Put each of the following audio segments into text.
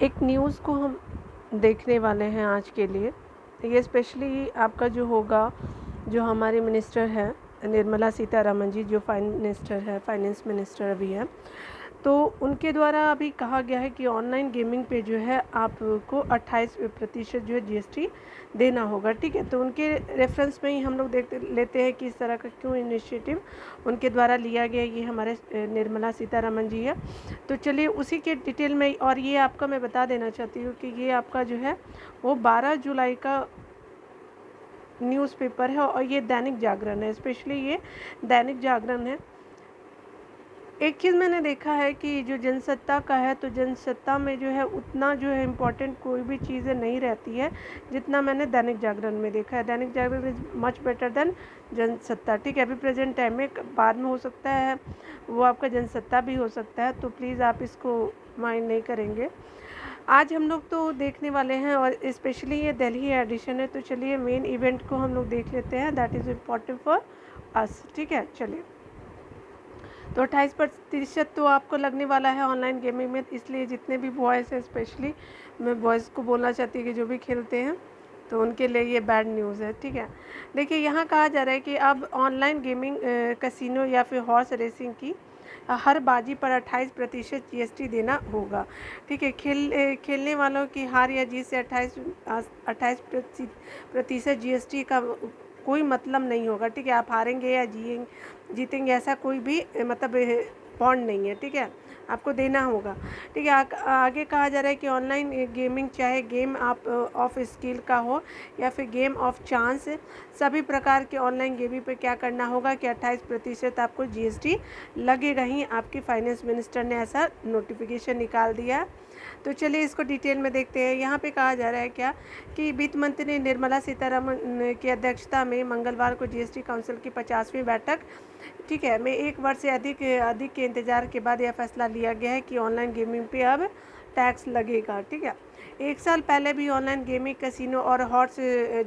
एक न्यूज़ को हम देखने वाले हैं आज के लिए। ये स्पेशली आपका जो होगा, जो हमारे मिनिस्टर हैं निर्मला सीतारमण जी, जो फाइनेंस मिनिस्टर अभी हैं, तो उनके द्वारा अभी कहा गया है कि ऑनलाइन गेमिंग पे जो है आपको 28% जो है जीएसटी देना होगा। ठीक है, तो उनके रेफरेंस में ही हम लोग देखते लेते हैं कि इस तरह का क्यों इनिशिएटिव उनके द्वारा लिया गया। ये हमारे निर्मला सीतारमण जी है। तो चलिए उसी के डिटेल में, और ये आपका मैं बता देना चाहती हूँ कि ये आपका जो है वो 12 जुलाई का न्यूज़पेपर है और ये दैनिक जागरण है। स्पेशली ये दैनिक जागरण है। एक चीज़ मैंने देखा है कि जो जनसत्ता का है, तो जनसत्ता में जो है उतना जो है इम्पोर्टेंट कोई भी चीज़ें नहीं रहती है जितना मैंने दैनिक जागरण में देखा है। Dainik Jagran is much better than Jansatta. ठीक है, अभी प्रेजेंट टाइम में, बाद में हो सकता है वो आपका जनसत्ता भी हो सकता है, तो प्लीज़ आप इसको माइंड नहीं करेंगे। आज हम लोग तो देखने वाले हैं और स्पेशली ये दिल्ली एडिशन है, तो चलिए मेन इवेंट को हम लोग देख लेते हैं, that is important for us. ठीक है, चलिए। तो 28% तो आपको लगने वाला है ऑनलाइन गेमिंग में, इसलिए जितने भी बॉयज़ हैं, स्पेशली मैं बॉयज़ को बोलना चाहती हूँ कि जो भी खेलते हैं तो उनके लिए ये बैड न्यूज़ है। ठीक है, देखिए यहाँ कहा जा रहा है कि अब ऑनलाइन गेमिंग कैसीनो या फिर हॉर्स रेसिंग की हर बाजी पर 28% जीएसटी देना होगा। ठीक है, खेलने वालों की हार या जीत से 28% जीएसटी का कोई मतलब नहीं होगा। ठीक है, आप हारेंगे या जीतेंगे ऐसा कोई भी मतलब बॉन्ड नहीं है। ठीक है, आपको देना होगा। ठीक है, आगे कहा जा रहा है कि ऑनलाइन गेमिंग चाहे गेम आप ऑफ स्किल का हो या फिर गेम ऑफ चांस, सभी प्रकार के ऑनलाइन गेमिंग पे क्या करना होगा कि 28% आपको जीएसटी लगेगा ही। आपकी फाइनेंस मिनिस्टर ने ऐसा नोटिफिकेशन निकाल दिया। तो चलिए इसको डिटेल में देखते हैं। यहाँ पे कहा जा रहा है क्या कि वित्त मंत्री निर्मला सीतारमण की अध्यक्षता में मंगलवार को जीएसटी काउंसिल की 50वीं बैठक, ठीक है, में 1 वर्ष से अधिक के इंतजार के बाद यह फैसला लिया गया है कि ऑनलाइन गेमिंग पे अब टैक्स लगेगा। ठीक है, 1 साल पहले भी ऑनलाइन गेमिंग, कैसीनो और हॉर्स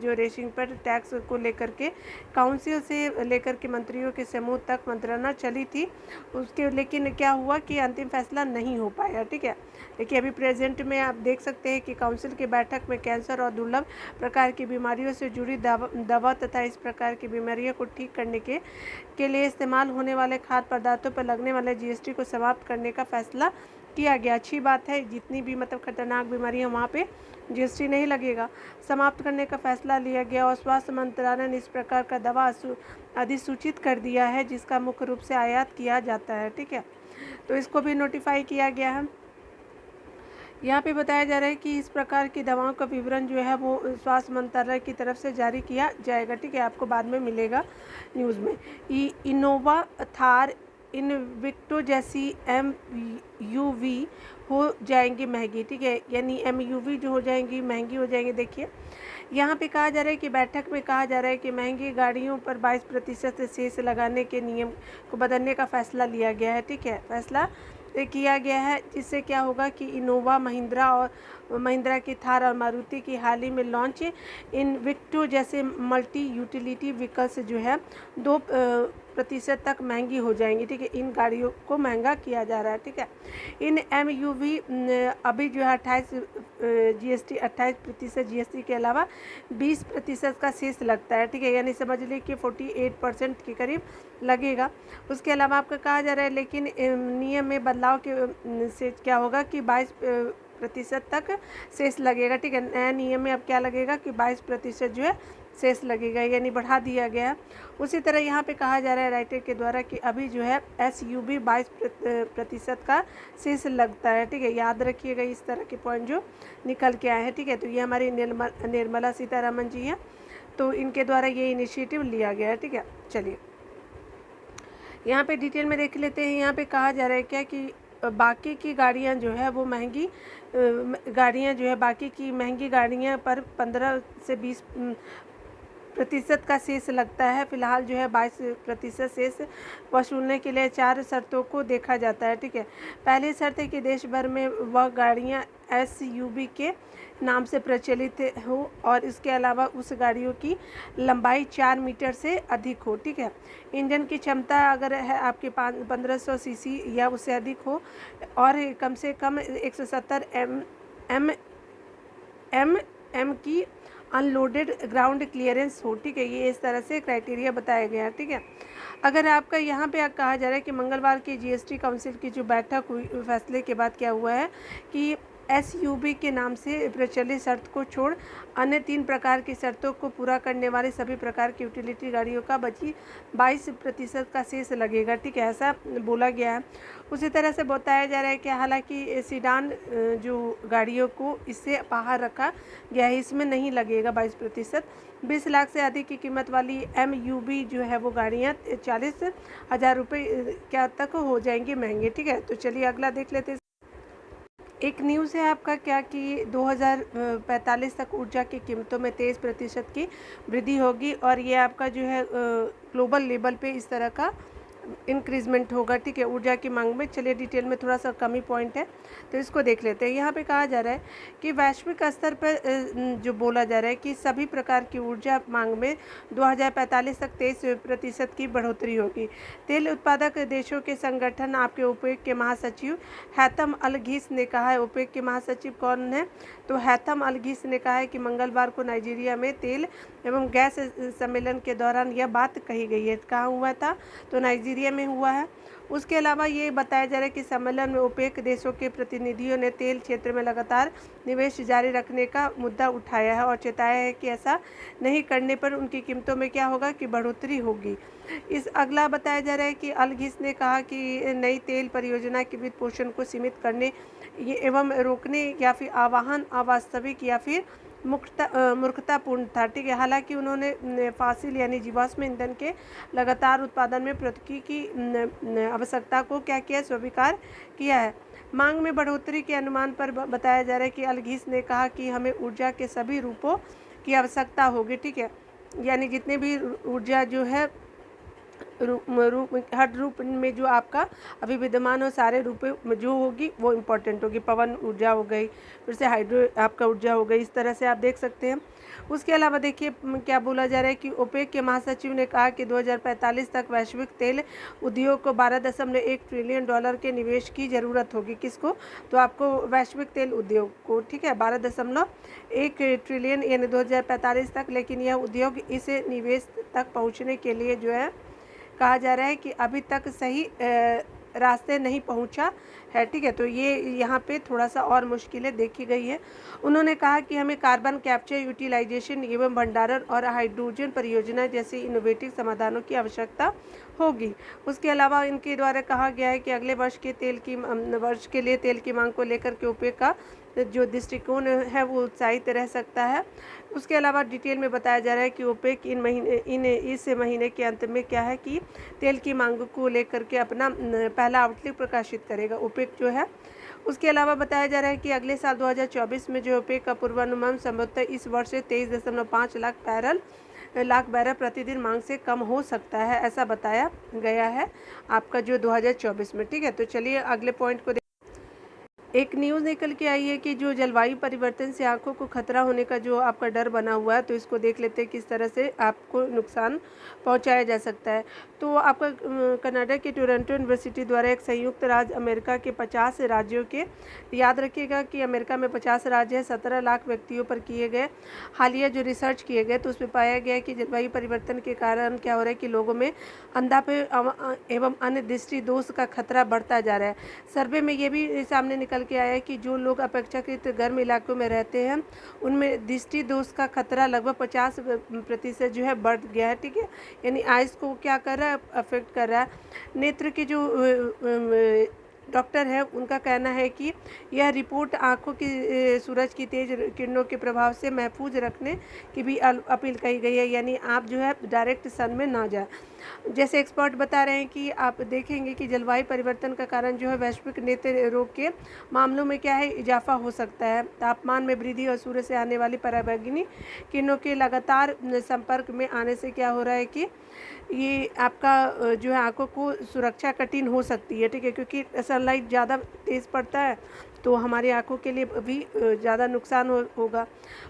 जो रेसिंग पर टैक्स को लेकर के काउंसिल से लेकर के मंत्रियों के समूह तक मंत्रणा चली थी उसके, लेकिन क्या हुआ कि अंतिम फैसला नहीं हो पाया। ठीक है, देखिए अभी प्रेजेंट में आप देख सकते हैं कि काउंसिल की बैठक में कैंसर और दुर्लभ प्रकार की बीमारियों से जुड़ी दवा तथा इस प्रकार की बीमारियों को ठीक करने के लिए इस्तेमाल होने वाले खाद्य पदार्थों पर लगने वाले जीएसटी को समाप्त करने का फैसला किया गया। अच्छी बात है, जितनी भी मतलब खतरनाक बीमारी है वहाँ पे जीएसटी नहीं लगेगा, समाप्त करने का फैसला लिया गया। और स्वास्थ्य मंत्रालय ने इस प्रकार का दवा अधिसूचित कर दिया है जिसका मुख्य रूप से आयात किया जाता है। ठीक है, तो इसको भी नोटिफाई किया गया है। यहाँ पे बताया जा रहा है कि इस प्रकार की दवाओं का विवरण जो है वो स्वास्थ्य मंत्रालय की तरफ से जारी किया जाएगा। ठीक है, आपको बाद में मिलेगा न्यूज़ में। इनोवा, थार, इनविक्टो जैसी MUV हो जाएंगी महंगी। ठीक है, यानी MUV जो हो जाएंगी महंगी हो जाएंगी। देखिए यहाँ पे कहा जा रहा है कि बैठक में कहा जा रहा है कि महंगी गाड़ियों पर 22% सेस लगाने के नियम को बदलने का फैसला लिया गया है। ठीक है, फैसला किया गया है, जिससे क्या होगा कि इनोवा, महिंद्रा की थार और मारुति की हाल ही में लॉन्च इनविक्टो जैसे मल्टी यूटिलिटी व्हीकल्स जो है 2% तक महंगी हो जाएंगी। ठीक है, इन गाड़ियों को महंगा किया जा रहा है। ठीक है, इन MUV अभी जो है 28% जीएसटी के अलावा 20% का सेस लगता है। ठीक है, यानी समझ लीजिए कि 48% के करीब लगेगा। उसके अलावा आपका कहा जा रहा है, लेकिन नियम में बदलाव के से क्या होगा कि 22% तक सेस लगेगा। ठीक है, नया नियम में अब क्या लगेगा कि 22% जो है सेस लगेगा, यानी बढ़ा दिया गया। उसी तरह यहाँ पे कहा जा रहा है राइटर के द्वारा कि अभी जो है SUV 22% का सेस लगता है। ठीक है, याद रखिएगा इस तरह के पॉइंट जो निकल के आए हैं। ठीक है, तो ये हमारी निर्मला सीतारमण जी हैं, तो इनके द्वारा ये इनिशिएटिव लिया गया है। ठीक है, चलिए यहाँ पे डिटेल में देख लेते हैं। यहाँ पे कहा जा रहा है क्या कि बाकी की गाड़ियाँ जो है वो महंगी गाड़ियाँ जो है बाकी की महंगी गाड़ियाँ पर 15 से 20% का सेस लगता है। फिलहाल जो है 22% सेस वसूलने के लिए 4 शर्तों को देखा जाता है। ठीक है, पहली शर्त है कि देश भर में वह गाड़ियाँ SUV के नाम से प्रचलित हो और इसके अलावा उस गाड़ियों की लंबाई 4 मीटर से अधिक हो। ठीक है, इंजन की क्षमता अगर है आपके 1500 सीसी या उससे अधिक हो और कम से कम 170 एम एम एम की अनलोडेड ग्राउंड क्लियरेंस हो, ठीक है। ये इस तरह से क्राइटेरिया बताया गया है, ठीक है। अगर आपका यहाँ पे कहा जा रहा है कि मंगलवार की जीएसटी काउंसिल की जो बैठक हुई, फैसले के बाद क्या हुआ है कि एसयूबी के नाम से प्रचलित शर्त को छोड़ अन्य 3 प्रकार की शर्तों को पूरा करने वाली सभी प्रकार की यूटिलिटी गाड़ियों का बची 22% का शेष लगेगा, ठीक है, ऐसा बोला गया है। उसी तरह से बताया जा रहा है कि हालांकि सीडान जो गाड़ियों को इससे बाहर रखा गया है, इसमें नहीं लगेगा 22%। 20 लाख से अधिक की कीमत वाली MUV जो है वो गाड़ियाँ 40,000 रुपये क्या तक हो जाएंगी महंगे, ठीक है। तो चलिए अगला देख लेते हैं। एक न्यूज़ है आपका क्या कि 2045 तक ऊर्जा की कीमतों में 23% की वृद्धि होगी, और ये आपका जो है ग्लोबल लेवल पे इस तरह का इंक्रीजमेंट होगा, ठीक है, ऊर्जा की मांग में। चलिए डिटेल में थोड़ा सा कमी पॉइंट है तो इसको देख लेते हैं। यहाँ पे कहा जा रहा है कि वैश्विक स्तर पर जो बोला जा रहा है कि सभी प्रकार की ऊर्जा मांग में 2045 तक 23% की बढ़ोतरी होगी। तेल उत्पादक देशों के संगठन आपके ओपेक के महासचिव हैथम अल घीस ने कहा है। ओपेक के महासचिव कौन है? तो हैथम अल घीस ने कहा है कि मंगलवार को नाइजीरिया में तेल एवं गैस सम्मेलन के दौरान यह बात कही गई है। कहाँ हुआ था? तो नाइजीरिया में हुआ है। उसके अलावा ये बताया जा रहा है कि सम्मेलन में ओपेक देशों के प्रतिनिधियों ने तेल क्षेत्र में लगातार निवेश जारी रखने का मुद्दा उठाया है और चेताया है कि ऐसा नहीं करने पर उनकी कीमतों में क्या होगा कि बढ़ोतरी होगी। इस अगला बताया जा रहा है कि अल घीस ने कहा कि नई तेल परियोजना के वित्त पोषण को सीमित करने एवं रोकने या फिर आह्वान अवास्तविक या फिर मूर्खतापूर्ण था, ठीक है। हालांकि उन्होंने फासिल यानी जीवाश्म ईंधन के लगातार उत्पादन में प्रौद्योगिकी की आवश्यकता को क्या किया? स्वीकार किया है। मांग में बढ़ोतरी के अनुमान पर बताया जा रहा है कि अल घीस ने कहा कि हमें ऊर्जा के सभी रूपों की आवश्यकता होगी, ठीक है, यानी जितने भी ऊर्जा जो है हर रूप में जो आपका अभी विद्यमान हो, सारे रूप में जो होगी वो इम्पोर्टेंट होगी। पवन ऊर्जा हो गई, फिर से हाइड्रो आपका ऊर्जा हो गई, इस तरह से आप देख सकते हैं। उसके अलावा देखिए क्या बोला जा रहा है कि ओपेक के महासचिव ने कहा कि 2045 तक वैश्विक तेल उद्योग को $12.1 ट्रिलियन के निवेश की ज़रूरत होगी। किसको? तो आपको वैश्विक तेल उद्योग को, ठीक है, 12.1 ट्रिलियन यानी 2045 तक। लेकिन यह उद्योग इस निवेश तक पहुँचने के लिए जो है कहा जा रहा है कि अभी तक सही रास्ते नहीं पहुंचा है, ठीक है। तो ये यहाँ पे थोड़ा सा और मुश्किलें देखी गई है। उन्होंने कहा कि हमें कार्बन कैप्चर, यूटिलाइजेशन एवं भंडारण और हाइड्रोजन परियोजना जैसे इनोवेटिव समाधानों की आवश्यकता होगी। उसके अलावा इनके द्वारा कहा गया है कि अगले वर्ष के लिए तेल की मांग को लेकर के ओपेक का जो दृष्टिकोण है वो उत्साहित रह सकता है। उसके अलावा डिटेल में बताया जा रहा है कि ओपेक इस महीने के अंत में क्या है कि तेल की मांग को लेकर के अपना पहला आउटलुक प्रकाशित करेगा ओपेक जो है। उसके अलावा बताया जा रहा है कि अगले साल 2024 में जो ओपेक का पूर्वानुमान संभवतः इस वर्ष 23.5 लाख बैरल प्रतिदिन मांग से कम हो सकता है, ऐसा बताया गया है आपका जो 2024 में, ठीक है। तो चलिए अगले पॉइंट को एक न्यूज़ निकल के आई है कि जो जलवायु परिवर्तन से आंखों को खतरा होने का जो आपका डर बना हुआ है, तो इसको देख लेते हैं किस तरह से आपको नुकसान पहुंचाया जा सकता है। तो आपका कनाडा की टोरंटो यूनिवर्सिटी द्वारा एक संयुक्त राज्य अमेरिका के 50 राज्यों के, याद रखिएगा कि अमेरिका में 50 राज्य है, 17 लाख व्यक्तियों पर किए गए हालिया जो रिसर्च किए गए, तो उसमें पाया गया कि जलवायु परिवर्तन के कारण क्या हो रहा है कि लोगों में अंधापे एवं अन्य दृष्टि दोष का खतरा बढ़ता जा रहा है। सर्वे में ये भी सामने निकल के आया है कि जो लोग अपेक्षाकृत गर्म इलाकों में रहते हैं उनमें दृष्टि दोष का खतरा लगभग 50% जो है बढ़ गया है, ठीक है, यानी आइज को क्या कर रहा है? अफेक्ट कर रहा है। नेत्र की जो डॉक्टर है उनका कहना है कि यह रिपोर्ट आंखों की सूरज की तेज किरणों के प्रभाव से महफूज रखने की भी अपील कही गई है, यानी आप जो है डायरेक्ट सन में ना जाए। जैसे एक्सपर्ट बता रहे हैं कि आप देखेंगे कि जलवायु परिवर्तन का कारण जो है वैश्विक नेत्र रोग के मामलों में क्या है? इजाफा हो सकता है। तापमान में वृद्धि और सूर्य से आने वाली पराबैंगनी किरणों के लगातार संपर्क में आने से क्या हो रहा है कि ये आपका जो है आंखों को सुरक्षा कठिन हो सकती है, ठीक है, क्योंकि सनलाइट ज़्यादा तेज़ पड़ता है तो हमारी आंखों के लिए भी ज़्यादा नुकसान होगा।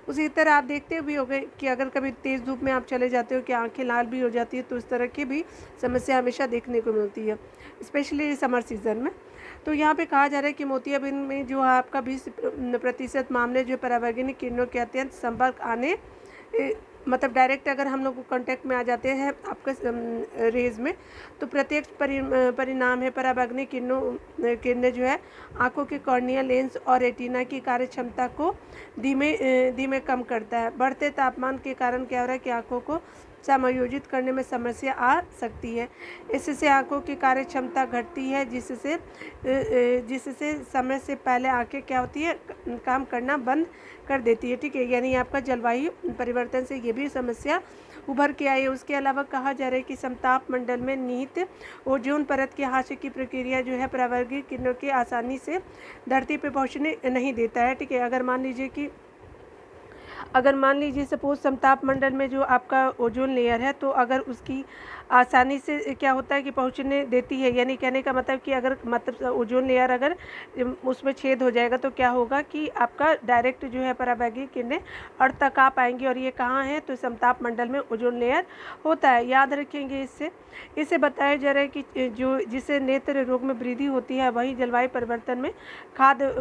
उसी तरह आप देखते भी होंगे कि अगर कभी तेज़ धूप में आप चले जाते हो कि आंखें लाल भी हो जाती है, तो इस तरह की भी समस्या हमेशा देखने को मिलती है, स्पेशली समर सीज़न में। तो यहाँ पे कहा जा रहा है कि मोतियाबिंद में जो है आपका 20% मामले जो परावैज्ञानिक किरणों के अत्यंत संपर्क आने मतलब डायरेक्ट अगर हम लोग कांटेक्ट में आ जाते हैं आपका रेज में, तो प्रत्यक्ष परिणाम है परावैज्ञानिक किरणें जो है आँखों के कॉर्निया लेंस और रेटिना की कार्य क्षमता को धीमे कम करता है। बढ़ते तापमान के कारण क्या हो रहा है कि आँखों को समायोजित करने में समस्या आ सकती है। इससे आँखों की कार्य क्षमता घटती है, जिससे समय से पहले आँखें क्या होती है काम करना बंद कर देती है। ठीक है, यानी आपका जलवायु परिवर्तन से ये भी समस्या उभर के आई है। उसके अलावा कहा जा रहा है कि समताप मंडल में निहित ओजोन परत के हाशिए की प्रक्रिया जो है परावैज्ञानिक किरणों के आसानी से धरती पे पहुंचने नहीं देता है। ठीक है, अगर मान लीजिए सपोज समताप मंडल में जो आपका ओजोन लेयर है, तो अगर उसकी आसानी से क्या होता है कि पहुंचने देती है, यानी कहने का मतलब कि अगर मतलब ओजोन लेयर अगर उसमें छेद हो जाएगा तो क्या होगा कि आपका डायरेक्ट जो है परावैज्ञानिक किरणें अर्थ तक आ पाएंगी। और ये कहाँ है, तो समताप मंडल में ओजोन लेयर होता है, याद रखेंगे। इससे बताया जा रहा है कि जिससे नेत्र रोग में वृद्धि होती है, वही जलवायु परिवर्तन में खाद्य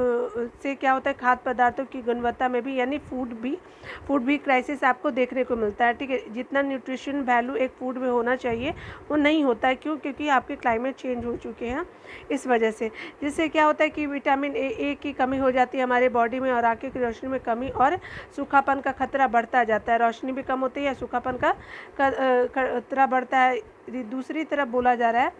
से क्या होता है, खाद्य पदार्थों की गुणवत्ता में भी यानी फूड भी क्राइसिस आपको देखने को मिलता है। ठीक है, जितना न्यूट्रिशन वैल्यू एक फूड में होना चाहिए वो नहीं होता है। क्यों? क्योंकि आपके क्लाइमेट चेंज हो चुके हैं इस वजह से, जिससे क्या होता है कि विटामिन ए की कमी हो जाती है हमारे बॉडी में, और आंखों की रोशनी में कमी और सूखापन का खतरा बढ़ता जाता है। रोशनी भी कम होती है, सूखापन का खतरा बढ़ता है। दूसरी तरफ बोला जा रहा है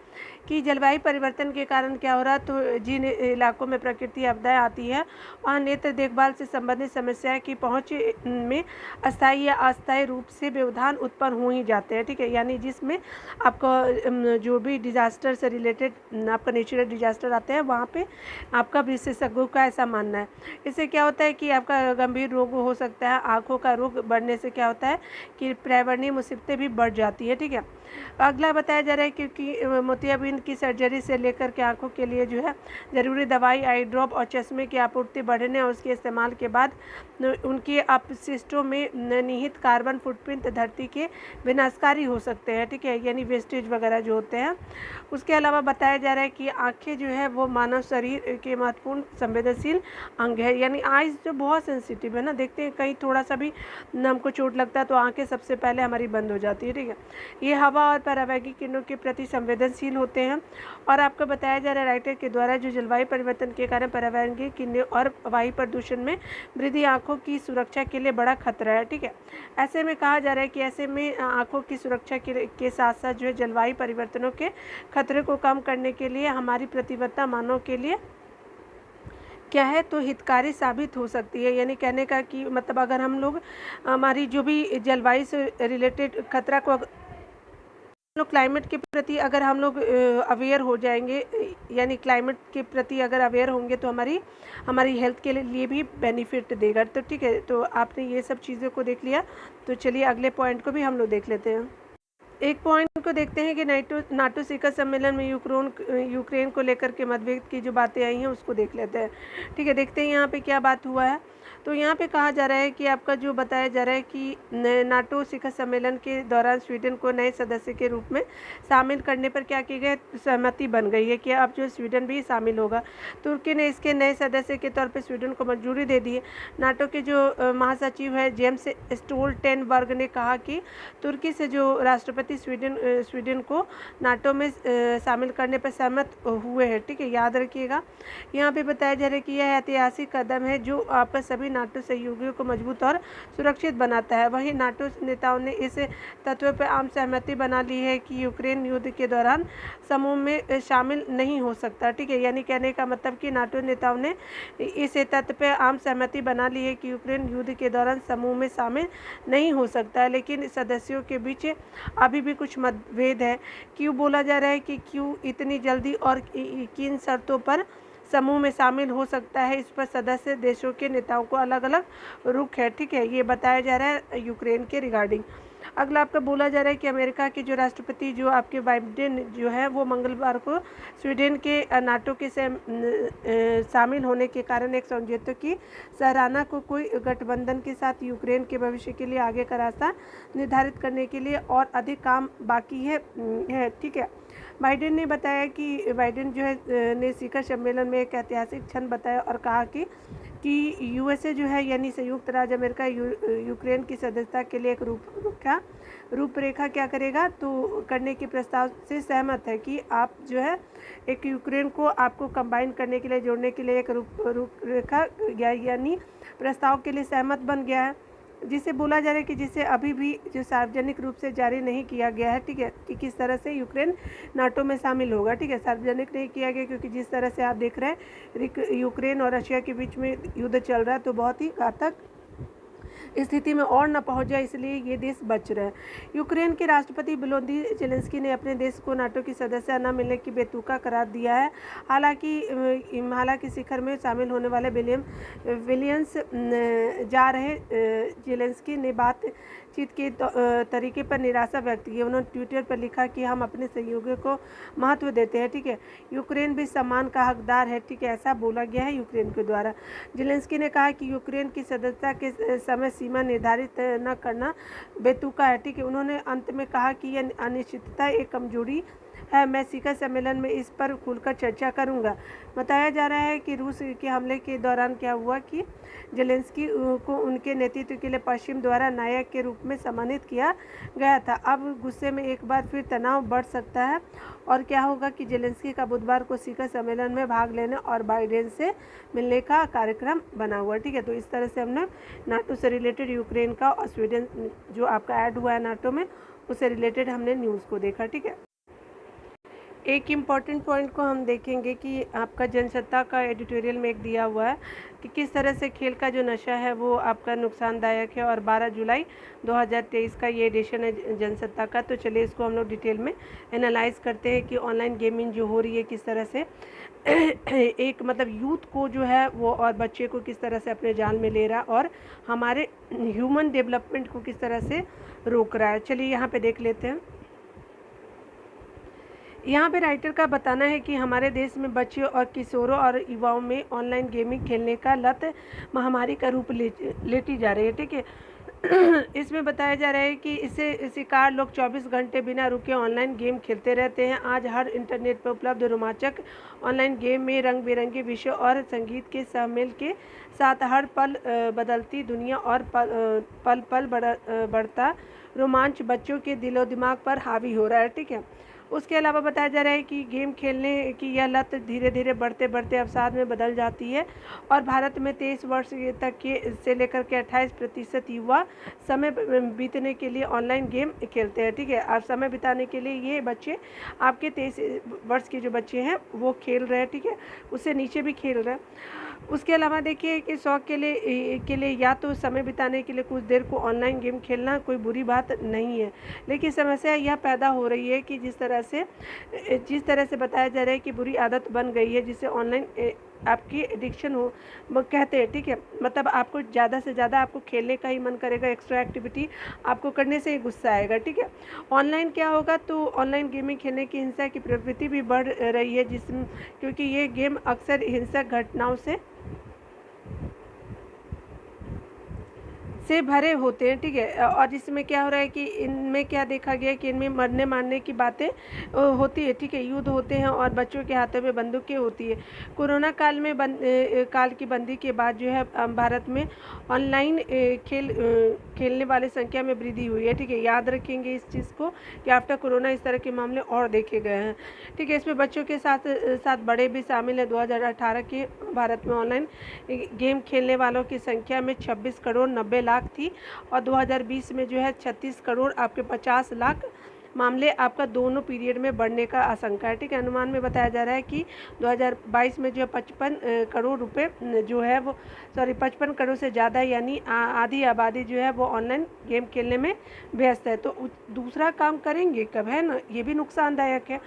कि जलवायु परिवर्तन के कारण क्या हो रहा है, तो जिन इलाकों में प्रकृति आपदाएं आती है वहाँ नेत्र देखभाल से संबंधित समस्याएं की पहुंच में अस्थायी या अस्थायी रूप से व्यवधान उत्पन्न हो ही जाते हैं। ठीक है, यानी जिसमें आपका जो भी डिजास्टर से रिलेटेड आपका नेचुरल डिजास्टर आते हैं वहाँ पे आपका विशेषज्ञों का ऐसा मानना है। इससे क्या होता है कि आपका गंभीर रोग हो सकता है। आँखों का रोग बढ़ने से क्या होता है कि पर्यावरणीय मुसीबतें भी बढ़ जाती है। ठीक है, अगला बताया जा रहा है क्योंकि मोतियाबिंद की सर्जरी से लेकर के आंखों के लिए जो है ज़रूरी दवाई, आई ड्रॉप और चश्मे की आपूर्ति बढ़ने और उसके इस्तेमाल के बाद उनके अपशिष्टों में निहित कार्बन फुटप्रिंट धरती के विनाशकारी हो सकते हैं। ठीक है, यानी वेस्टेज वगैरह जो होते हैं। उसके अलावा बताया जा रहा है कि आँखें जो है वो मानव शरीर के महत्वपूर्ण संवेदनशील अंग है, यानी आइज़ जो बहुत सेंसिटिव है ना, देखते हैं कहीं थोड़ा सा भी हमको चोट लगता है तो आँखें सबसे पहले हमारी बंद हो जाती है। ठीक है, ये हवा और परावैज्ञानिक किरणों के प्रति संवेदनशील होते हैं। और आपको बताया जा रहा है राइटर के द्वारा जो जलवायु परिवर्तन के कारण परावैज्ञानिक किरणें और वायु प्रदूषण में वृद्धि आँखों की सुरक्षा के लिए बड़ा खतरा है। ठीक है, ऐसे में कहा जा रहा है कि ऐसे में आँखों की सुरक्षा के साथ साथ जो है जलवायु परिवर्तनों के खतरे को कम करने के लिए हमारी प्रतिबद्धता मानव के लिए क्या है, तो हितकारी साबित हो सकती है। यानी कहने का कि मतलब अगर हम लोग हमारी जो भी जलवायु से रिलेटेड खतरा को लोग क्लाइमेट के प्रति अगर हम लोग अवेयर हो जाएंगे, यानी क्लाइमेट के प्रति अगर अवेयर होंगे तो हमारी हेल्थ के लिए भी बेनिफिट देगा। तो ठीक है, तो आपने ये सब चीज़ों को देख लिया, तो चलिए अगले पॉइंट को भी हम लोग देख लेते हैं। एक पॉइंट को देखते हैं कि नाटो शिखर सम्मेलन में यूक्रेन को लेकर के मतभेद की जो बातें आई हैं उसको देख लेते हैं। ठीक है, देखते हैं यहाँ पे क्या बात हुआ है। तो यहाँ पे कहा जा रहा है कि आपका जो बताया जा रहा है कि नाटो शिखर सम्मेलन के दौरान स्वीडन को नए सदस्य के रूप में शामिल करने पर क्या की गई, सहमति बन गई है कि अब जो स्वीडन भी शामिल होगा। तुर्की ने इसके नए सदस्य के तौर पर स्वीडन को मंजूरी दे दी है। नाटो के जो महासचिव है जेम्स स्टोल्टेनबर्ग ने कहा कि तुर्की से जो राष्ट्रपति स्वीडन को नाटो में शामिल करने पर सहमत हुए हैं। ठीक है, याद रखिएगा। यहाँ पे बताया जा रहा है कि यह ऐतिहासिक कदम है जो आपका सभी नाटो सहयोगियों को मजबूत और सुरक्षित बनाता है। वहीं नाटो नेताओं ने इस तत्व पर आम सहमति बना ली है कि यूक्रेन युद्ध के दौरान समूह में शामिल नहीं हो सकता। ठीक है, यानी कहने का मतलब कि नाटो नेताओं ने इस तथ्य पर आम सहमति बना ली है कि यूक्रेन युद्ध के दौरान समूह में शामिल नहीं हो सकता है। लेकिन सदस्यों के बीच अभी भी कुछ मतभेद है। क्यों बोला जा रहा है कि क्यों इतनी जल्दी और किन शर्तों पर समूह में शामिल हो सकता है, इस पर सदस्य देशों के नेताओं को अलग अलग रुख है। ठीक है, ये बताया जा रहा है यूक्रेन के रिगार्डिंग। अगला आपका बोला जा रहा है कि अमेरिका के जो राष्ट्रपति जो आपके बाइडेन जो है वो मंगलवार को स्वीडन के नाटो के शामिल होने के कारण एक समझौते की सराहना को कोई गठबंधन के साथ यूक्रेन के भविष्य के लिए आगे का रास्ता निर्धारित करने के लिए और अधिक काम बाकी है। ठीक है, बाइडेन ने बताया कि बाइडेन जो है ने शिखर सम्मेलन में एक ऐतिहासिक क्षण बताया और कहा कि यूएसए जो है यानी संयुक्त राज्य अमेरिका यूक्रेन की सदस्यता के लिए एक रूपरेखा क्या करेगा तो करने के प्रस्ताव से सहमत है कि आप जो है एक यूक्रेन को आपको कंबाइन करने के लिए जोड़ने के लिए एक रूपरेखा यानी प्रस्ताव के लिए सहमत बन गया है, जिसे बोला जा रहा है कि जिसे अभी भी जो सार्वजनिक रूप से जारी नहीं किया गया है, ठीक है, कि किस तरह से यूक्रेन नाटो में शामिल होगा, ठीक है, सार्वजनिक नहीं किया गया क्योंकि जिस तरह से आप देख रहे हैं यूक्रेन और रशिया के बीच में युद्ध चल रहा है तो बहुत ही घातक स्थिति में और न पहुंच जाए, इसलिए ये देश बच रहे हैं। यूक्रेन के राष्ट्रपति वोलोदिमीर ज़ेलेंस्की ने अपने देश को नाटो की सदस्य न मिलने की बेतुका करार दिया है। हालांकि शिखर में शामिल होने वाले विलियम्स जा रहे ज़ेलेंस्की ने बातचीत के तरीके पर निराशा व्यक्त की। उन्होंने ट्विटर पर लिखा कि हम अपने सहयोगियों को महत्व देते हैं, ठीक है, यूक्रेन भी सम्मान का हकदार है, ठीक है, ऐसा बोला गया है यूक्रेन के द्वारा। ज़ेलेंस्की ने कहा कि यूक्रेन की सदस्यता के समय सीमा निर्धारित न करना बेतुका है, ठीक है। उन्होंने अंत में कहा कि यह अनिश्चितता एक कमजोरी है, मैं शिखर सम्मेलन में इस पर खुलकर चर्चा करूंगा। बताया जा रहा है कि रूस के हमले के दौरान क्या हुआ कि ज़ेलेंस्की को उनके नेतृत्व के लिए पश्चिम द्वारा नायक के रूप में सम्मानित किया गया था। अब गुस्से में एक बार फिर तनाव बढ़ सकता है और क्या होगा कि ज़ेलेंस्की का बुधवार को शिखर सम्मेलन में भाग लेने और बाइडेन से मिलने का कार्यक्रम बना हुआ, ठीक है। तो इस तरह से हमने नाटो से रिलेटेड यूक्रेन का और स्वीडन जो आपका ऐड हुआ है नाटो में उससे रिलेटेड हमने न्यूज़ को देखा, ठीक है। एक इम्पॉर्टेंट पॉइंट को हम देखेंगे कि आपका जनसत्ता का एडिटोरियल में एक दिया हुआ है कि किस तरह से खेल का जो नशा है वो आपका नुकसानदायक है, और 12 जुलाई 2023 का ये एडिशन है जनसत्ता का। तो चलिए इसको हम लोग डिटेल में एनालाइज करते हैं कि ऑनलाइन गेमिंग जो हो रही है किस तरह से एक मतलब यूथ को जो है वो और बच्चे को किस तरह से अपने जाल में ले रहा है और हमारे ह्यूमन डेवलपमेंट को किस तरह से रोक रहा है। चलिए यहाँ पे देख लेते हैं। यहाँ पे राइटर का बताना है कि हमारे देश में बच्चों और किशोरों और युवाओं में ऑनलाइन गेमिंग खेलने का लत महामारी का रूप लेती जा रही है, ठीक है। इसमें बताया जा रहा है कि इसे शिकार लोग 24 घंटे बिना रुके ऑनलाइन गेम खेलते रहते हैं। आज हर इंटरनेट पर उपलब्ध रोमांचक ऑनलाइन गेम में रंग बिरंगे विषय और संगीत के शामिल के साथ हर पल बदलती दुनिया और पल पल बढ़ता रोमांच बच्चों के दिलो दिमाग पर हावी हो रहा है, ठीक है। उसके अलावा बताया जा रहा है कि गेम खेलने की यह लत धीरे धीरे बढ़ते बढ़ते अवसाद में बदल जाती है और भारत में 23 वर्ष तक के से लेकर के 28% युवा समय बीतने के लिए ऑनलाइन गेम खेलते हैं, ठीक है। आप समय बिताने के लिए ये बच्चे आपके 23 वर्ष के जो बच्चे हैं वो खेल रहे हैं, ठीक है, उससे नीचे भी खेल रहे हैं। उसके अलावा देखिए कि शौक़ के लिए या तो समय बिताने के लिए कुछ देर को ऑनलाइन गेम खेलना कोई बुरी बात नहीं है, लेकिन समस्या यह पैदा हो रही है कि जिस तरह से बताया जा रहा है कि बुरी आदत बन गई है जिससे ऑनलाइन आपकी एडिक्शन हो कहते हैं, ठीक है। मतलब आपको ज़्यादा से ज़्यादा आपको खेलने का ही मन करेगा, एक्स्ट्रा एक्टिविटी आपको करने से ही गुस्सा आएगा, ठीक है। ऑनलाइन क्या होगा तो ऑनलाइन गेमिंग खेलने की हिंसा की प्रवृत्ति भी बढ़ रही है क्योंकि ये गेम अक्सर हिंसक घटनाओं से भरे होते हैं, ठीक है। और इसमें क्या हो रहा है कि इनमें क्या देखा गया है कि इनमें मरने मारने की बातें होती है, ठीक है, युद्ध होते हैं और बच्चों के हाथों में बंदूकें होती है। कोरोना काल में काल की बंदी के बाद जो है भारत में ऑनलाइन खेलने वाले संख्या में वृद्धि हुई है, ठीक है। याद रखेंगे इस चीज़ को कि आफ्टर कोरोना इस तरह के मामले और देखे गए हैं, ठीक है। इसमें बच्चों के साथ साथ बड़े भी शामिल हैं। 2018 के भारत में ऑनलाइन गेम खेलने वालों की संख्या में 26 करोड़ 90 लाख थी और 2020 में जो है 36 करोड़ आपके 50 लाख मामले आपका दोनों पीरियड में बढ़ने का आशंका है, ठीक है। अनुमान में बताया जा रहा है कि 2022 में जो है 55 करोड़ रुपए जो है वो 55 करोड़ से ज़्यादा यानी आधी आबादी जो है वो ऑनलाइन गेम खेलने में व्यस्त है। तो दूसरा काम करेंगे कब, है ना, ये भी नुकसानदायक है।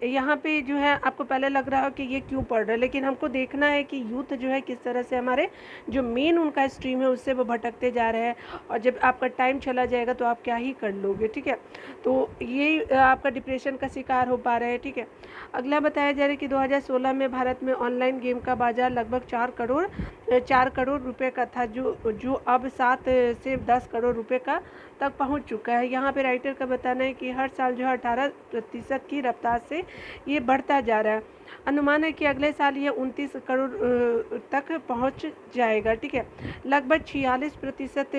यहाँ पे जो है आपको पहले लग रहा हो कि ये क्यों पढ़ रहे हैं, लेकिन हमको देखना है कि यूथ जो है किस तरह से हमारे जो मेन उनका स्ट्रीम है उससे वो भटकते जा रहे हैं और जब आपका टाइम चला जाएगा तो आप क्या ही कर लोगे, ठीक है। तो ये आपका डिप्रेशन का शिकार हो पा रहे हैं, ठीक है। अगला बताया जा रहा है कि 2016 में भारत में ऑनलाइन गेम का बाजार लगभग 4 करोड़ रुपए का था जो अब 7 से 10 करोड़ रुपए का तक पहुंच चुका है। यहाँ पे राइटर का बताना है कि हर साल जो है 18% प्रतिशत की रफ्तार से ये बढ़ता जा रहा है। अनुमान है कि अगले साल ये 29 करोड़ तक पहुंच जाएगा। ठीक है, लगभग 46%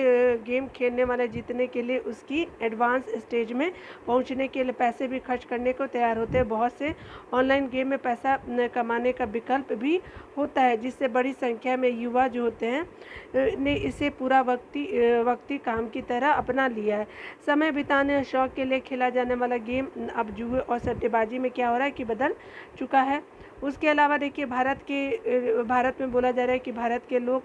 गेम खेलने वाले जीतने के लिए उसकी एडवांस स्टेज में पहुंचने के लिए पैसे भी खर्च करने को तैयार होते हैं। बहुत से ऑनलाइन गेम में पैसा कमाने का विकल्प भी होता है, जिससे बड़ी संख्या में युवा जो होते हैं ने इसे पूरा वक्ती काम की तरह अपना लिया है। समय बिताने और शौक के लिए खेला जाने वाला गेम अब जुए और सट्टेबाजी में क्या हो रहा है कि बदल चुका है। उसके अलावा देखिए भारत में बोला जा रहा है कि भारत के लोग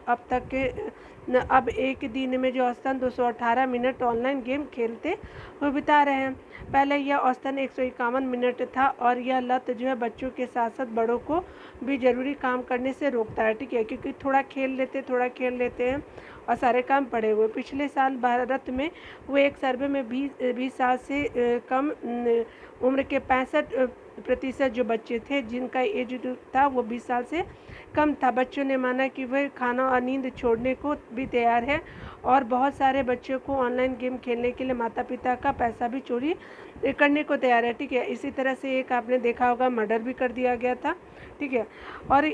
अब एक दिन में जो औसतन 218 मिनट ऑनलाइन गेम खेलते हुए बिता रहे हैं। पहले यह औसतन 151 मिनट था और यह लत जो है बच्चों के साथ साथ बड़ों को भी ज़रूरी काम करने से रोकता है। ठीक है, क्योंकि थोड़ा खेल लेते हैं और सारे काम पड़े हुए। पिछले साल भारत में हुए एक सर्वे में 20 साल से कम उम्र के 65% जो बच्चे थे जिनका एज था वो 20 साल से कम था, बच्चों ने माना कि वह खाना और नींद छोड़ने को भी तैयार है और बहुत सारे बच्चों को ऑनलाइन गेम खेलने के लिए माता पिता का पैसा भी चोरी करने को तैयार है। ठीक है, इसी तरह से एक आपने देखा होगा मर्डर भी कर दिया गया था। ठीक है, और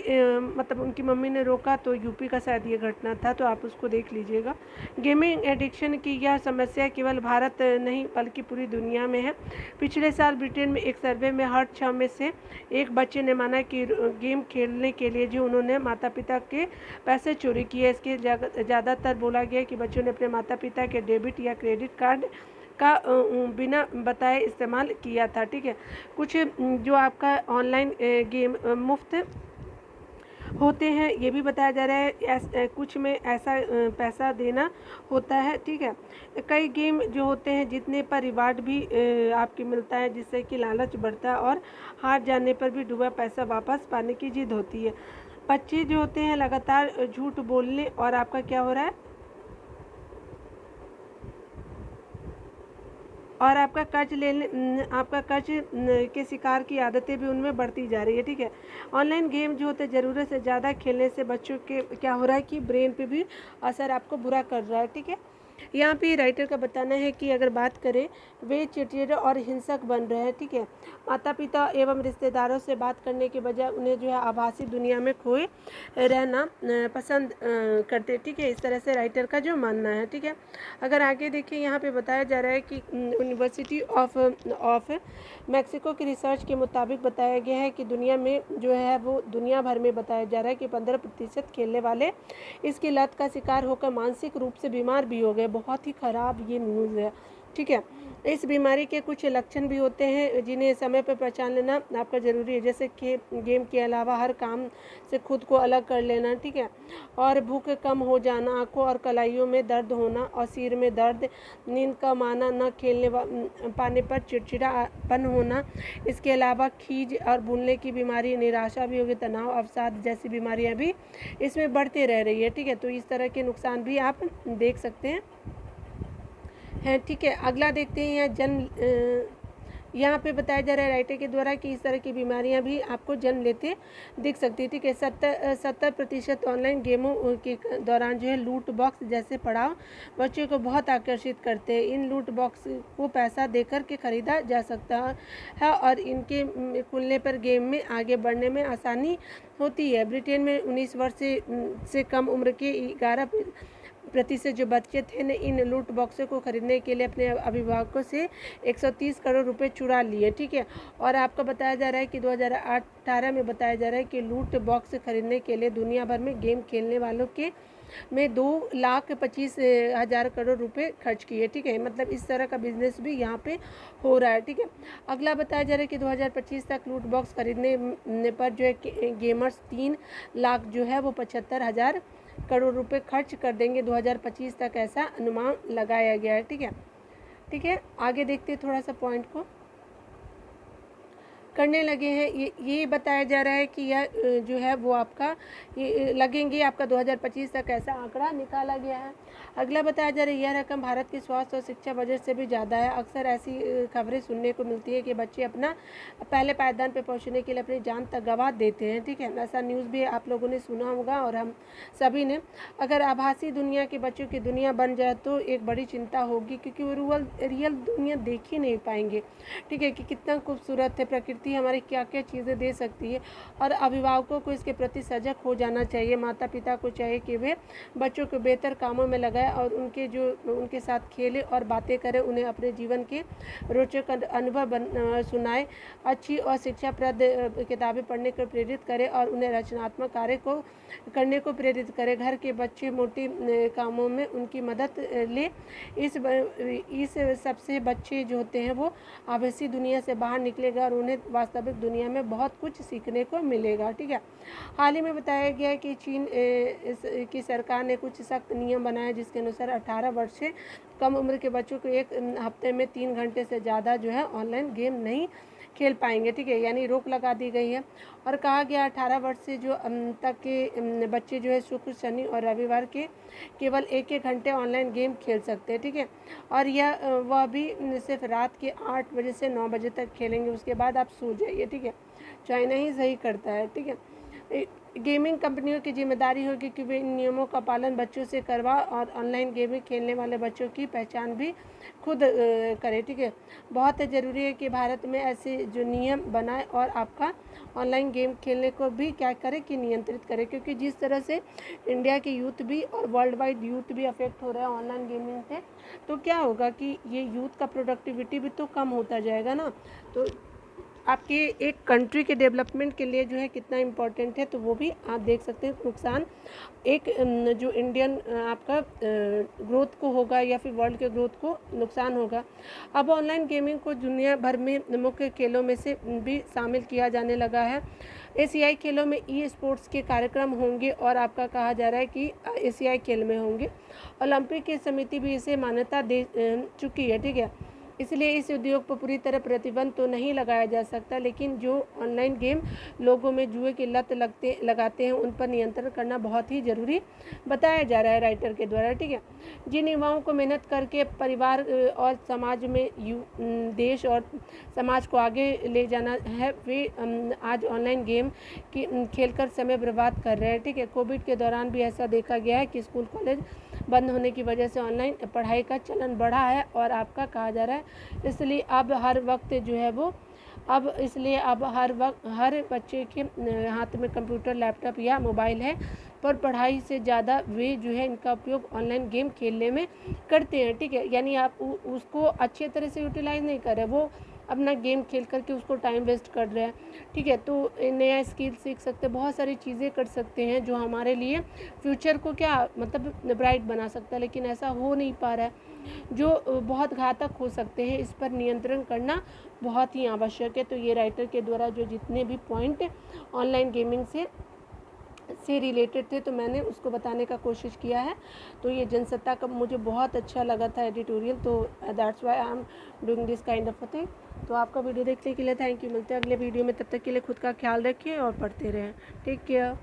मतलब उनकी मम्मी ने रोका, तो यूपी का शायद ये घटना था, तो आप उसको देख लीजिएगा। गेमिंग एडिक्शन की यह समस्या केवल भारत नहीं बल्कि पूरी दुनिया में है। पिछले साल ब्रिटेन में एक सर्वे में हर 6 में से एक बच्चे ने माना कि गेम खेलने के लिए जो उन्होंने माता पिता के पैसे चोरी किए। इसके ज़्यादातर बोला गया कि बच्चों ने अपने माता पिता के डेबिट या क्रेडिट कार्ड का बिना बताए इस्तेमाल किया था। ठीक है, कुछ जो आपका ऑनलाइन गेम मुफ्त होते हैं ये भी बताया जा रहा है, कुछ में ऐसा पैसा देना होता है। ठीक है, कई गेम जो होते हैं जितने पर रिवार्ड भी आपकी मिलता है, जिससे कि लालच बढ़ता है और हार जाने पर भी डूबा पैसा वापस पाने की जिद होती है। बच्चे जो होते हैं लगातार झूठ बोलने और आपका क्या हो रहा है और आपका कर्ज के शिकार की आदतें भी उनमें बढ़ती जा रही है। ठीक है, ऑनलाइन गेम जो होते हैं ज़रूरत से ज़्यादा खेलने से बच्चों के क्या हो रहा है कि ब्रेन पे भी असर आपको बुरा कर रहा है। ठीक है, यहाँ पे राइटर का बताना है कि अगर बात करें वे चिड़चिड़े और हिंसक बन रहे हैं। ठीक है, माता पिता एवं रिश्तेदारों से बात करने के बजाय उन्हें जो है आभासी दुनिया में खोए रहना पसंद करते। ठीक है, इस तरह से राइटर का जो मानना है। ठीक है, अगर आगे देखिए यहाँ पे बताया जा रहा है कि यूनिवर्सिटी ऑफ मैक्सिको की रिसर्च के मुताबिक बताया गया है कि दुनिया में जो है वो दुनिया भर में बताया जा रहा है कि 15% खेलने वाले इसकी लत का शिकार होकर मानसिक रूप से बीमार भी हो गए। बहुत ही ख़राब ये न्यूज़ है। ठीक है, इस बीमारी के कुछ लक्षण भी होते हैं जिन्हें समय पर पहचान लेना आपका ज़रूरी है, जैसे कि गेम के अलावा हर काम से खुद को अलग कर लेना। ठीक है, और भूख कम हो जाना, आंखों और कलाइयों में दर्द होना और सिर में दर्द, नींद कम आना, न खेलने पाने पर चिड़चिड़ापन होना। इसके अलावा खीज और भूलने की बीमारी, निराशा भी होगी, तनाव, अवसाद जैसी बीमारियां भी इसमें बढ़ते रह रही है। ठीक है, तो इस तरह के नुकसान भी आप देख सकते हैं। ठीक है, अगला देखते हैं यहाँ पे बताया जा रहा है राइटर के द्वारा कि इस तरह की बीमारियां भी आपको जन्म लेते दिख सकती है। ठीक है, 70% ऑनलाइन गेमों के दौरान जो है लूट बॉक्स जैसे पड़ाव बच्चों को बहुत आकर्षित करते हैं। इन लूट बॉक्स को पैसा देकर के ख़रीदा जा सकता है और इनके खुलने पर गेम में आगे बढ़ने में आसानी होती है। ब्रिटेन में 19 वर्ष से कम उम्र के 11% जो बच्चे थे ने इन लूट बॉक्सों को खरीदने के लिए अपने अभिभावकों से 130 करोड़ रुपए चुरा लिए। ठीक है, और आपको बताया जा रहा है कि 2018 में बताया जा रहा है कि लूट बॉक्स खरीदने के लिए दुनिया भर में गेम खेलने वालों के में 2,25,000 करोड़ रुपए खर्च किए। ठीक है, मतलब इस तरह का बिजनेस भी यहाँ पे हो रहा है। ठीक है, अगला बताया जा रहा है कि 2025 तक लूट बॉक्स खरीदने पर जो है गेमर्स 3 लाख जो है वो 75,000 करोड़ रुपए खर्च कर देंगे 2025 तक, ऐसा अनुमान लगाया गया है। ठीक है, आगे देखते हैं थोड़ा सा पॉइंट को। करने लगे हैं। ये बताया जा रहा है कि यह जो है वो आपका ये लगेंगे आपका 2025 तक, ऐसा आंकड़ा निकाला गया है। अगला बताया जा रहा है यह रकम भारत के स्वास्थ्य और शिक्षा बजट से भी ज़्यादा है। अक्सर ऐसी खबरें सुनने को मिलती है कि बच्चे अपना पहले पायदान पर पहुँचने के लिए अपनी जान तक गंवा देते हैं, ठीक है। ऐसा न्यूज़ भी आप लोगों ने सुना होगा और हम सभी ने। अगर आभासी दुनिया के बच्चों की दुनिया बन जाए तो एक बड़ी चिंता होगी, क्योंकि वो रियल दुनिया देख ही नहीं पाएंगे, ठीक है, कि कितना खूबसूरत है प्रकृति, हमारी क्या क्या चीज़ें दे सकती है। और अभिभावकों को इसके प्रति सजग हो जाना चाहिए। माता पिता को चाहिए कि वे बच्चों को बेहतर कामों में लगाए और उनके साथ खेले और बातें करें, उन्हें अपने जीवन के रोचक अनुभव सुनाए, अच्छी और शिक्षाप्रद किताबें पढ़ने को प्रेरित करें और उन्हें रचनात्मक कार्य को करने को प्रेरित करें। घर के बच्चे मोटी कामों में उनकी मदद ले। इस सबसे बच्चे जो होते हैं वो आभासी दुनिया से बाहर निकलेगा और उन्हें वास्तविक दुनिया में बहुत कुछ सीखने को मिलेगा, ठीक है। हाल ही में बताया गया है कि चीन की सरकार ने कुछ सख्त नियम बनाए जिसके अनुसार 18 वर्ष से कम उम्र के बच्चों को एक हफ्ते में 3 घंटे से ज़्यादा जो है ऑनलाइन गेम नहीं खेल पाएंगे, ठीक है, यानी रोक लगा दी गई है। और कहा गया 18 वर्ष से जो तक के बच्चे जो है शुक्र, शनि और रविवार के केवल 1-1 घंटे ऑनलाइन गेम खेल सकते हैं, ठीक है। और वह भी सिर्फ रात के 8 बजे से 9 बजे तक खेलेंगे, उसके बाद आप सो जाइए, ठीक है। चाइना ही सही करता है, ठीक है। गेमिंग कंपनियों की जिम्मेदारी होगी कि वे इन नियमों का पालन बच्चों से करवा और ऑनलाइन गेमिंग खेलने वाले बच्चों की पहचान भी खुद करे, ठीक है। बहुत ज़रूरी है कि भारत में ऐसे जो नियम बनाए और आपका ऑनलाइन गेम खेलने को भी क्या करे कि नियंत्रित करे, क्योंकि जिस तरह से इंडिया के यूथ भी और वर्ल्ड वाइड यूथ भी अफेक्ट हो रहा है ऑनलाइन गेमिंग से, तो क्या होगा कि ये यूथ का प्रोडक्टिविटी भी तो कम होता जाएगा ना। तो आपके एक कंट्री के डेवलपमेंट के लिए जो है कितना इम्पोर्टेंट है, तो वो भी आप देख सकते हैं। नुकसान एक जो इंडियन आपका ग्रोथ को होगा या फिर वर्ल्ड के ग्रोथ को नुकसान होगा। अब ऑनलाइन गेमिंग को दुनिया भर में मुख्य खेलों में से भी शामिल किया जाने लगा है। एशियाई खेलों में ई स्पोर्ट्स के कार्यक्रम होंगे और आपका कहा जा रहा है कि एशियाई खेल में होंगे। ओलंपिक की समिति भी इसे मान्यता दे चुकी है, ठीक है। इसलिए इस उद्योग पर पूरी तरह प्रतिबंध तो नहीं लगाया जा सकता, लेकिन जो ऑनलाइन गेम लोगों में जुए की लत लगाते हैं उन पर नियंत्रण करना बहुत ही ज़रूरी बताया जा रहा है राइटर के द्वारा, ठीक है। जिन युवाओं को मेहनत करके परिवार और समाज में देश और समाज को आगे ले जाना है, वे आज ऑनलाइन गेम खेलकर समय बर्बाद कर रहे हैं, ठीक है। कोविड के दौरान भी ऐसा देखा गया है कि स्कूल कॉलेज बंद होने की वजह से ऑनलाइन पढ़ाई का चलन बढ़ा है और आपका कहा जा रहा है इसलिए अब हर वक्त जो है वो अब हर बच्चे के हाथ में कंप्यूटर, लैपटॉप या मोबाइल है, पर पढ़ाई से ज़्यादा वे जो है इनका उपयोग ऑनलाइन गेम खेलने में करते हैं, ठीक है। यानी आप उसको अच्छे तरह से यूटिलाइज़ नहीं कर रहे, वो अपना गेम खेल करके उसको टाइम वेस्ट कर रहे हैं, ठीक है। तो नया स्किल सीख सकते हैं, बहुत सारी चीज़ें कर सकते हैं जो हमारे लिए फ्यूचर को क्या मतलब ब्राइट बना सकता है, लेकिन ऐसा हो नहीं पा रहा है, जो बहुत घातक हो सकते हैं। इस पर नियंत्रण करना बहुत ही आवश्यक है। तो ये राइटर के द्वारा जो जितने भी पॉइंट ऑनलाइन गेमिंग से रिलेटेड थे, तो मैंने उसको बताने का कोशिश किया है। तो ये जनसत्ता का मुझे बहुत अच्छा लगा था एडिटोरियल, तो that's why I am doing this kind of a thing. तो आपका वीडियो देखने के लिए थैंक यू। मिलते हैं अगले वीडियो में, तब तक के लिए खुद का ख्याल रखिए और पढ़ते रहें। Take care.